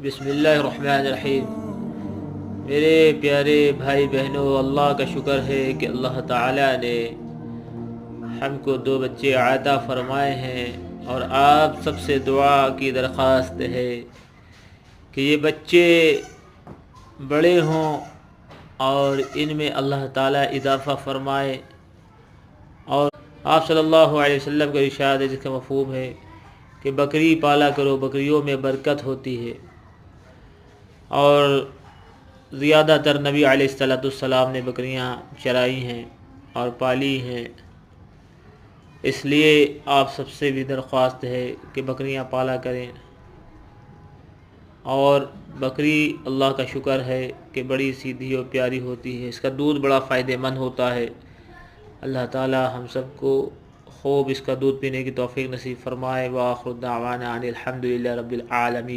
بسم اللہ الرحمن الرحیم۔ میرے پیارے بھائی بہنوں، اللہ کا شکر ہے کہ اللہ تعالیٰ نے ہم کو 2 بچے عطا فرمائے ہیں، اور آپ سب سے دعا کی درخواست ہے کہ یہ بچے بڑے ہوں اور ان میں اللہ تعالیٰ اضافہ فرمائے۔ اور آپ صلی اللہ علیہ وسلم کا ارشاد ہے جس کا مفہوم ہے کہ بکری پالا کرو، بکریوں میں برکت ہوتی ہے۔ اور زیادہ تر نبی علیہ السلام نے بکریاں چرائی ہیں اور پالی ہیں، اس لیے آپ سب سے بھی درخواست ہے کہ بکریاں پالا کریں۔ اور بکری اللہ کا شکر ہے کہ بڑی سیدھی اور پیاری ہوتی ہے، اس کا دودھ بڑا فائدہ مند ہوتا ہے۔ اللہ تعالی ہم سب کو خوب اس کا دودھ پینے کی توفیق نصیب فرمائے۔ وآخر دعوانا ان الحمد للہ رب العالمین۔